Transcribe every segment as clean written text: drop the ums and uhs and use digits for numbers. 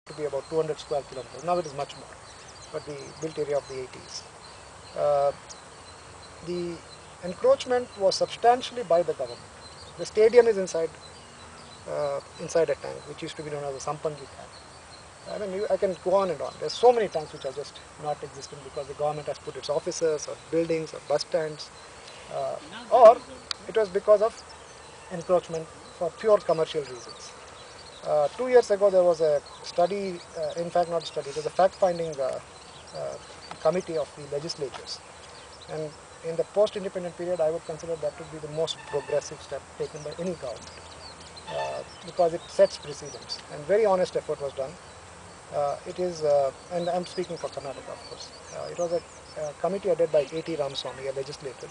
to be about 200 square kilometers. Now it is much more, but the built area of the 80s. The encroachment was substantially by the government. The stadium is inside a tank, which used to be known as a Sampangi tank. I mean, I can go on and on. There's so many tanks which are just not existing because the government has put its offices or buildings or bus stands, or it was because of encroachment for pure commercial reasons. 2 years ago, there was a study, in fact not a study, it was a fact-finding committee of the legislatures. And in the post-independent period, I would consider that to be the most progressive step taken by any government because it sets precedents. And very honest effort was done. And I'm speaking for Karnataka, of course. It was a committee headed by A.T. Ramaswamy, a legislator.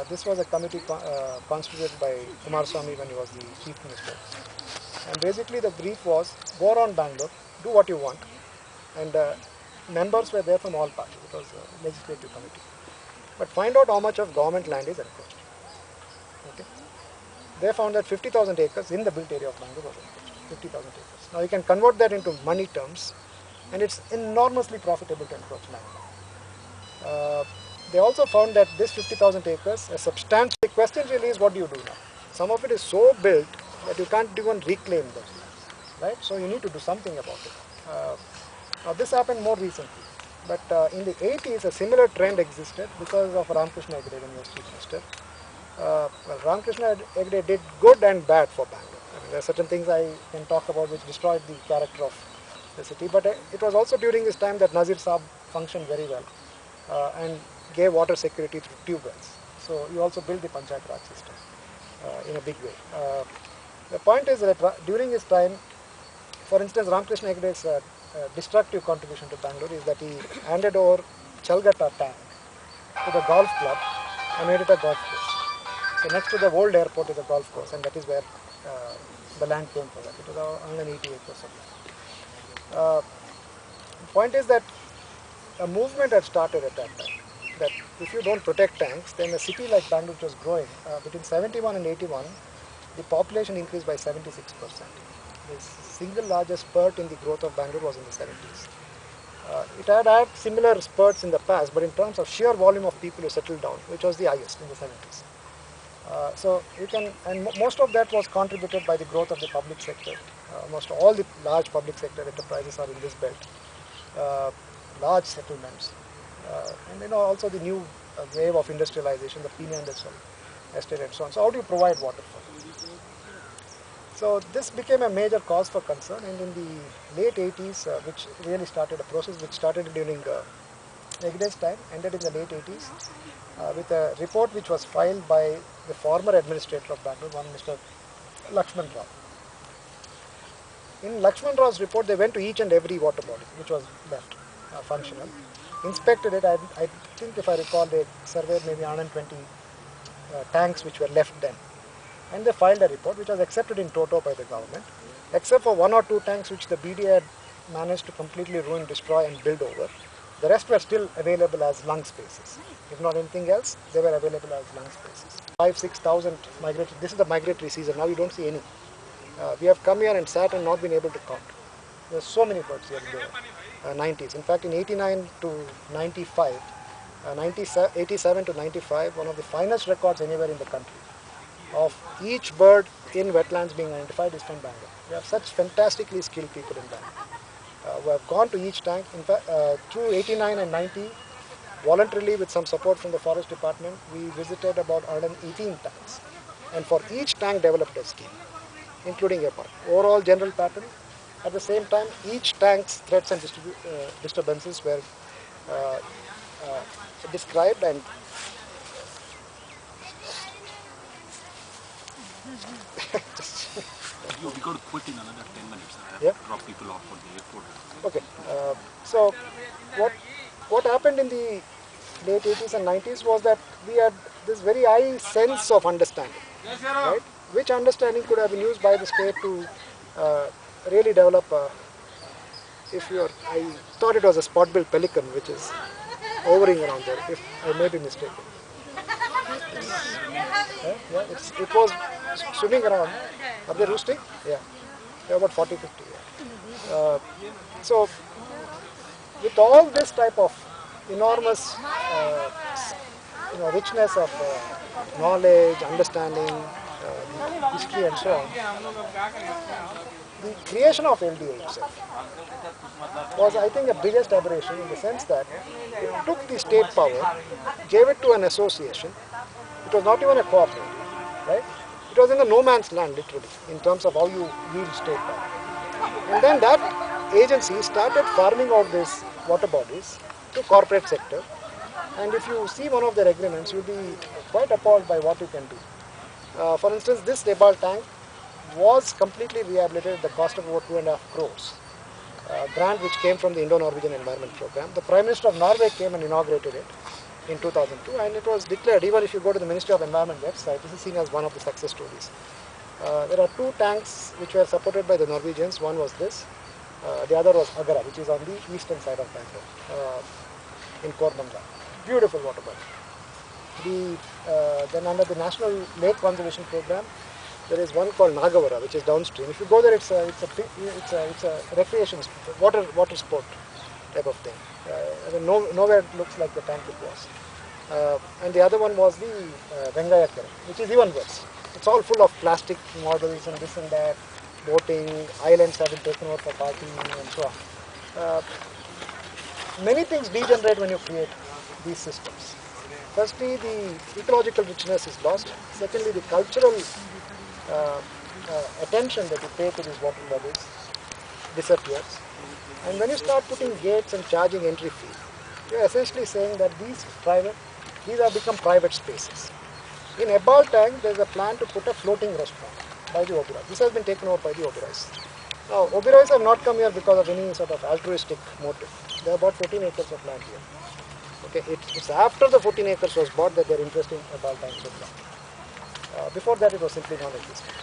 This was a committee constituted by Kumaraswamy when he was the chief minister. And basically the brief was, go around Bangalore, do what you want. And members were there from all parties. It was a legislative committee. But find out how much of government land is encroached. Okay. They found that 50,000 acres in the built area of Bangalore was encroached. 50,000 acres. Now you can convert that into money terms, and it's enormously profitable to encroach land. They also found that this 50,000 acres, a substantial question really is, what do you do now? Some of it is so built that you can't even reclaim them, right? So you need to do something about it. Now this happened more recently, but in the 80s a similar trend existed because of Ramakrishna Hegde when he was chief minister. Well, Ramakrishna Hegde did good and bad for Bangalore. I mean, there are certain things I can talk about which destroyed the character of the city, but it was also during this time that Nazir Saab functioned very well and gave water security through tube wells. So he also built the Panchayat Raj system in a big way. The point is that during his time, for instance, Ramakrishna Hegde's destructive contribution to Bangalore is that he handed over Chalgata tank to the golf club and made it a golf course. So next to the old airport is a golf course, and that is where the land came for that. It was 180 acres of land. The point is that a movement had started at that time, that if you don't protect tanks, then a city like Bangalore, which was growing, between 71 and 81, the population increased by 76%. The single largest spurt in the growth of Bangalore was in the 70s. It had had similar spurts in the past, but in terms of sheer volume of people who settled down, which was the highest in the 70s. Most of that was contributed by the growth of the public sector. Almost all the large public sector enterprises are in this belt. Large settlements, and also the new wave of industrialization, the Pune industrial estate and so on. So how do you provide water for it? So this became a major cause for concern, and in the late 80s, which really started a process which started during Hegde's time, ended in the late 80s, with a report which was filed by the former administrator of Bangalore, one Mr. Lakshman Rao. In Lakshman Rao's report, they went to each and every water body which was left functional, inspected it. I think, if I recall, they surveyed maybe 120 tanks which were left then. And they filed a report which was accepted in toto by the government, except for 1 or 2 tanks which the BDA had managed to completely ruin, destroy and build over. The rest were still available as lung spaces. If not anything else, they were available as lung spaces. 5,000-6,000 migratory. This is the migratory season. Now you don't see any. We have come here and sat and not been able to count. There are so many birds here in the 90s. In fact, in 89 to 95, 87 to 95, one of the finest records anywhere in the country of each bird in wetlands being identified is from Bangalore. We have such fantastically skilled people in Bangalore who have gone to each tank. In fact, through 89 and 90, voluntarily with some support from the forest department, we visited about 118 tanks, and for each tank developed a scheme, including a overall general pattern. At the same time, each tank's threats and disturbances were described, and we got to quit in another 10 minutes. I have to drop people off for the airport. Okay. So what happened in the late 80s and 90s was that we had this very high sense of understanding, right? Which understanding could have been used by the state to really develop I thought it was a spot-billed pelican which is hovering around there, if I may be mistaken. It was swimming around. Are they roosting? Yeah. They're about 40, 50. Yeah. So with all this type of enormous richness of knowledge, understanding, the history and so on, the creation of LDA itself was, I think, a biggest aberration in the sense that it took the state power, gave it to an association. It was not even a cooperative, right? It was in the no man's land, literally, in terms of how you wield state power. And then that agency started farming out these water bodies to corporate sector. And if you see one of their agreements, you'll be quite appalled by what you can do. For instance, this Nepal tank was completely rehabilitated at the cost of about 2.5 crores. Grant which came from the Indo-Norwegian Environment Program. The Prime Minister of Norway came and inaugurated it in 2002, and it was declared, even if you go to the Ministry of Environment website, this is seen as one of the success stories. There are two tanks which were supported by the Norwegians. One was this, the other was Agara, which is on the eastern side of Bangalore, in Koramangala. Beautiful water body. Then under the National Lake Conservation Program, there is one called Nagavara, which is downstream. If you go there, it's a recreation water sport type of thing. Nowhere it looks like the tank it was. And the other one was the Vengaya Kerala, which is even worse. It's all full of plastic models and this and that, boating, islands have been taken over for partying and so on. Many things degenerate when you create these systems. Firstly, the ecological richness is lost. Secondly, the cultural attention that you pay to these water bodies disappears. And when you start putting gates and charging entry fee, you're essentially saying that these have become private spaces. In Ebal Tank, there's a plan to put a floating restaurant by the Oberois. This has been taken over by the Oberois. Now, Oberois have not come here because of any sort of altruistic motive. There are about 14 acres of land here. Okay, it's after the 14 acres was bought that their interest in Ebal Tank was gone. Before that, it was simply non-existent.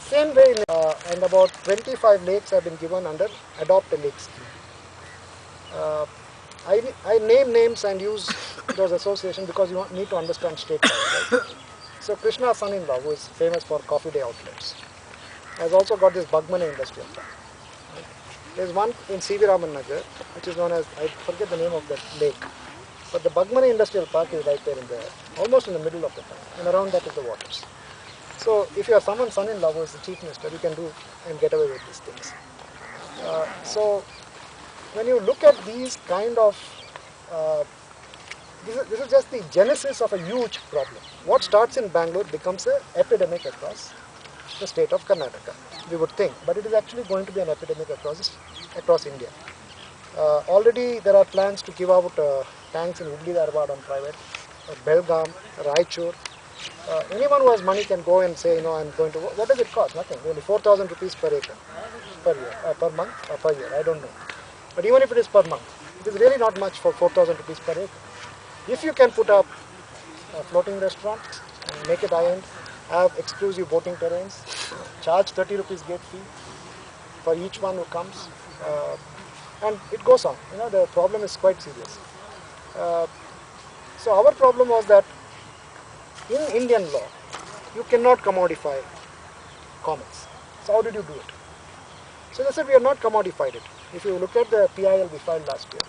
Same way, and about 25 lakes have been given under Adopt a Lake scheme. I name names and use those associations because you need to understand state law, right? So Krishna's son-in-law, who is famous for coffee day outlets, has also got this Bagmane industrial park. Right? There's one in C.V. Raman Nagar, which is known as, I forget the name of that lake, but the Bagmane industrial park is right there almost in the middle of the town, and around that is the waters. So if you are someone's son-in-law who is the chief minister, you can do and get away with these things. So when you look at these kind of, this is just the genesis of a huge problem. What starts in Bangalore becomes an epidemic across the state of Karnataka, we would think, but it is actually going to be an epidemic across India. Already there are plans to give out tanks in Hubli Dharwad on private, Belgaum, Raichur. Anyone who has money can go and say, I'm going to, what does it cost? Nothing, only 4,000 rupees per acre, per year, per month, or per year, I don't know. But even if it is per month, it is really not much for 4,000 rupees per acre. If you can put up a floating restaurant, and make it high-end, have exclusive boating terrains, charge 30 rupees gate fee for each one who comes, and it goes on. The problem is quite serious. So our problem was that in Indian law, you cannot commodify commons. So how did you do it? So they said we have not commodified it. If you look at the PIL we filed last year,